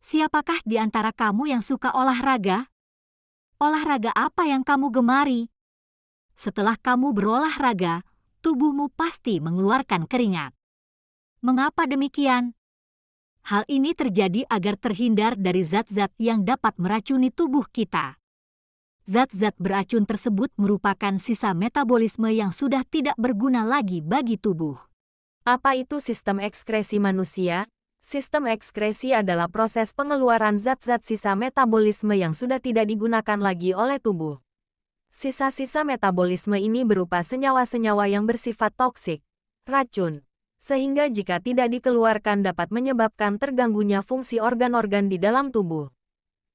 Siapakah di antara kamu yang suka olahraga? Olahraga apa yang kamu gemari? Setelah kamu berolahraga, tubuhmu pasti mengeluarkan keringat. Mengapa demikian? Hal ini terjadi agar terhindar dari zat-zat yang dapat meracuni tubuh kita. Zat-zat beracun tersebut merupakan sisa metabolisme yang sudah tidak berguna lagi bagi tubuh. Apa itu sistem ekskresi manusia? Sistem ekskresi adalah proses pengeluaran zat-zat sisa metabolisme yang sudah tidak digunakan lagi oleh tubuh. Sisa-sisa metabolisme ini berupa senyawa-senyawa yang bersifat toksik, racun, sehingga jika tidak dikeluarkan dapat menyebabkan terganggunya fungsi organ-organ di dalam tubuh.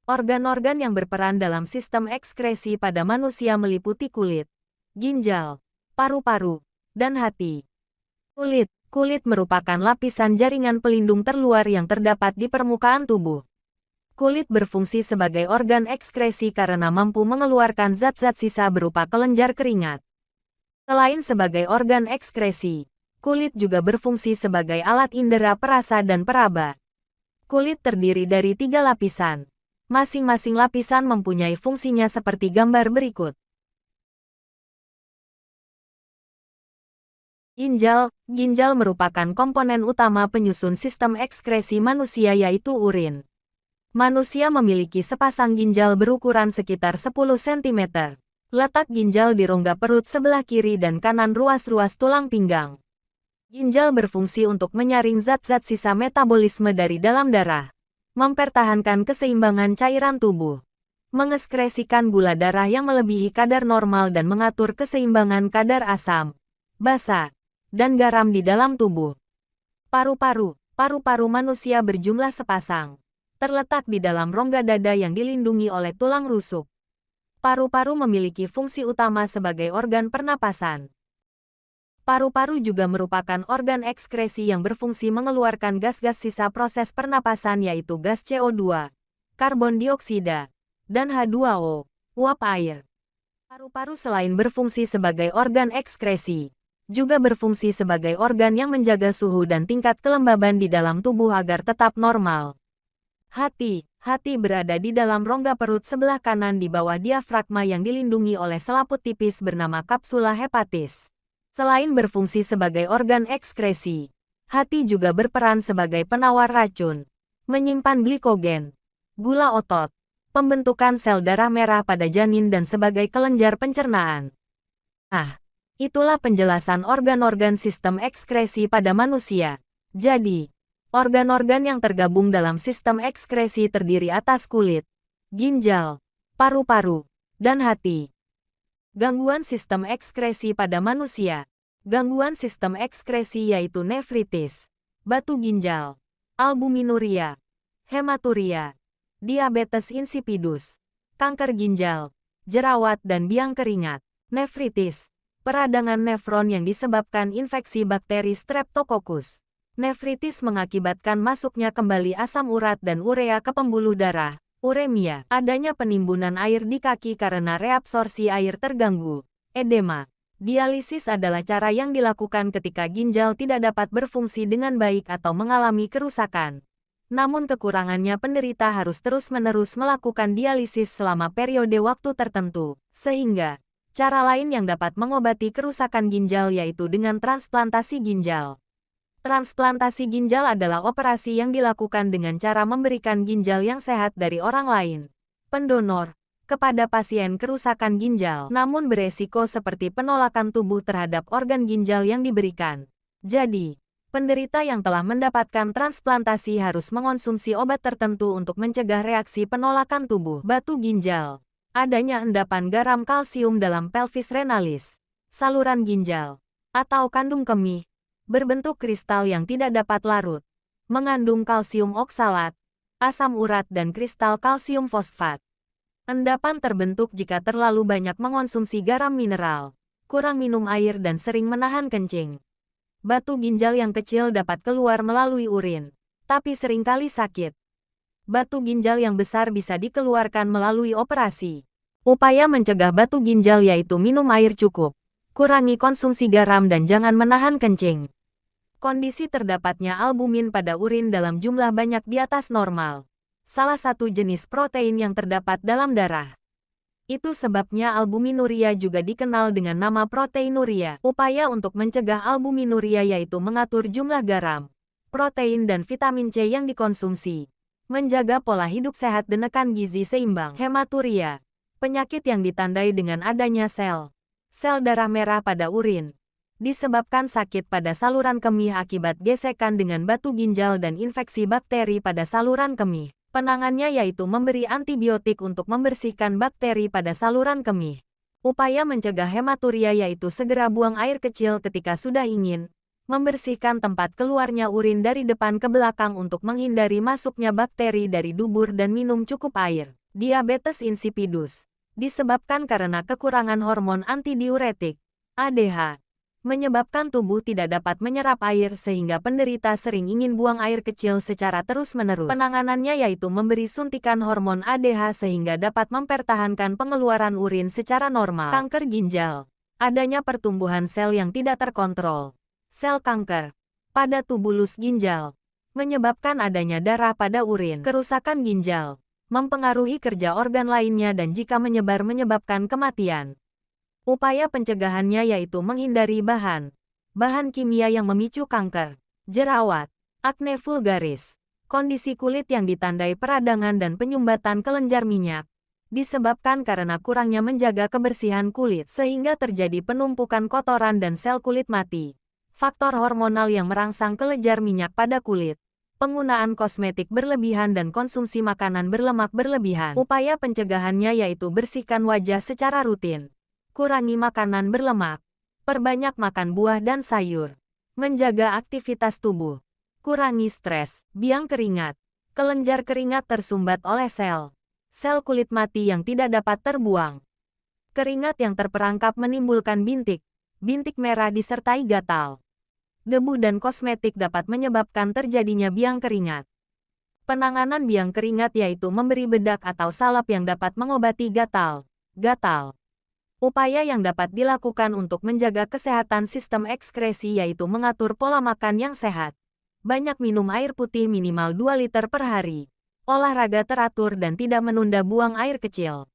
Organ-organ yang berperan dalam sistem ekskresi pada manusia meliputi kulit, ginjal, paru-paru, dan hati. Kulit merupakan lapisan jaringan pelindung terluar yang terdapat di permukaan tubuh. Kulit berfungsi sebagai organ ekskresi karena mampu mengeluarkan zat-zat sisa berupa kelenjar keringat. Selain sebagai organ ekskresi, kulit juga berfungsi sebagai alat indera perasa dan peraba. Kulit terdiri dari 3 lapisan. Masing-masing lapisan mempunyai fungsinya seperti gambar berikut. Ginjal merupakan komponen utama penyusun sistem ekskresi manusia yaitu urin. Manusia memiliki sepasang ginjal berukuran sekitar 10 cm. Letak ginjal di rongga perut sebelah kiri dan kanan ruas-ruas tulang pinggang. Ginjal berfungsi untuk menyaring zat-zat sisa metabolisme dari dalam darah, mempertahankan keseimbangan cairan tubuh, mengekskresikan gula darah yang melebihi kadar normal dan mengatur keseimbangan kadar asam, basa, dan garam di dalam tubuh. Paru-paru manusia berjumlah sepasang. Terletak di dalam rongga dada yang dilindungi oleh tulang rusuk. Paru-paru memiliki fungsi utama sebagai organ pernapasan. Paru-paru juga merupakan organ ekskresi yang berfungsi mengeluarkan gas-gas sisa proses pernapasan yaitu gas CO2, karbon dioksida, dan H2O, uap air. Paru-paru selain berfungsi sebagai organ ekskresi, juga berfungsi sebagai organ yang menjaga suhu dan tingkat kelembaban di dalam tubuh agar tetap normal. Hati berada di dalam rongga perut sebelah kanan di bawah diafragma yang dilindungi oleh selaput tipis bernama kapsula hepatis. Selain berfungsi sebagai organ ekskresi, hati juga berperan sebagai penawar racun, menyimpan glikogen, gula otot, pembentukan sel darah merah pada janin dan sebagai kelenjar pencernaan. Itulah penjelasan organ-organ sistem ekskresi pada manusia. Jadi, organ-organ yang tergabung dalam sistem ekskresi terdiri atas kulit, ginjal, paru-paru, dan hati. Gangguan sistem ekskresi pada manusia. Gangguan sistem ekskresi yaitu nefritis, batu ginjal, albuminuria, hematuria, diabetes insipidus, kanker ginjal, jerawat dan biang keringat. Nefritis, peradangan nefron yang disebabkan infeksi bakteri Streptococcus. Nefritis mengakibatkan masuknya kembali asam urat dan urea ke pembuluh darah, uremia. Adanya penimbunan air di kaki karena reabsorpsi air terganggu, edema. Dialisis adalah cara yang dilakukan ketika ginjal tidak dapat berfungsi dengan baik atau mengalami kerusakan. Namun kekurangannya penderita harus terus-menerus melakukan dialisis selama periode waktu tertentu, sehingga cara lain yang dapat mengobati kerusakan ginjal yaitu dengan transplantasi ginjal. Transplantasi ginjal adalah operasi yang dilakukan dengan cara memberikan ginjal yang sehat dari orang lain, pendonor, kepada pasien kerusakan ginjal, namun beresiko seperti penolakan tubuh terhadap organ ginjal yang diberikan. Jadi, penderita yang telah mendapatkan transplantasi harus mengonsumsi obat tertentu untuk mencegah reaksi penolakan tubuh. Batu ginjal. Adanya endapan garam kalsium dalam pelvis renalis, saluran ginjal, atau kandung kemih, berbentuk kristal yang tidak dapat larut, mengandung kalsium oksalat, asam urat dan kristal kalsium fosfat. Endapan terbentuk jika terlalu banyak mengonsumsi garam mineral, kurang minum air dan sering menahan kencing. Batu ginjal yang kecil dapat keluar melalui urin, tapi seringkali sakit. Batu ginjal yang besar bisa dikeluarkan melalui operasi. Upaya mencegah batu ginjal yaitu minum air cukup, Kurangi konsumsi garam dan jangan menahan kencing. Kondisi terdapatnya albumin pada urin dalam jumlah banyak di atas normal. Salah satu jenis protein yang terdapat dalam darah. Itu sebabnya albuminuria juga dikenal dengan nama proteinuria. Upaya untuk mencegah albuminuria yaitu mengatur jumlah garam, protein dan vitamin C yang dikonsumsi. Menjaga pola hidup sehat dan nekan gizi seimbang. Hematuria, penyakit yang ditandai dengan adanya sel darah merah pada urin. Disebabkan sakit pada saluran kemih akibat gesekan dengan batu ginjal dan infeksi bakteri pada saluran kemih. Penanganannya yaitu memberi antibiotik untuk membersihkan bakteri pada saluran kemih. Upaya mencegah hematuria yaitu segera buang air kecil ketika sudah ingin, membersihkan tempat keluarnya urin dari depan ke belakang untuk menghindari masuknya bakteri dari dubur dan minum cukup air. Diabetes insipidus, disebabkan karena kekurangan hormon antidiuretik, ADH. Menyebabkan tubuh tidak dapat menyerap air sehingga penderita sering ingin buang air kecil secara terus-menerus. Penanganannya yaitu memberi suntikan hormon ADH sehingga dapat mempertahankan pengeluaran urin secara normal. Kanker ginjal, adanya pertumbuhan sel yang tidak terkontrol. Sel kanker pada tubulus ginjal menyebabkan adanya darah pada urin. Kerusakan ginjal mempengaruhi kerja organ lainnya dan jika menyebar menyebabkan kematian. Upaya pencegahannya yaitu menghindari bahan kimia yang memicu kanker, jerawat, akne vulgaris, kondisi kulit yang ditandai peradangan dan penyumbatan kelenjar minyak, disebabkan karena kurangnya menjaga kebersihan kulit sehingga terjadi penumpukan kotoran dan sel kulit mati. Faktor hormonal yang merangsang kelenjar minyak pada kulit, penggunaan kosmetik berlebihan dan konsumsi makanan berlemak berlebihan. Upaya pencegahannya yaitu bersihkan wajah secara rutin. Kurangi makanan berlemak, perbanyak makan buah dan sayur, menjaga aktivitas tubuh, kurangi stres, biang keringat. Kelenjar keringat tersumbat oleh sel kulit mati yang tidak dapat terbuang. Keringat yang terperangkap menimbulkan bintik merah disertai gatal. Debu dan kosmetik dapat menyebabkan terjadinya biang keringat. Penanganan biang keringat yaitu memberi bedak atau salep yang dapat mengobati gatal. Upaya yang dapat dilakukan untuk menjaga kesehatan sistem ekskresi yaitu mengatur pola makan yang sehat. Banyak minum air putih minimal 2 liter per hari. Olahraga teratur dan tidak menunda buang air kecil.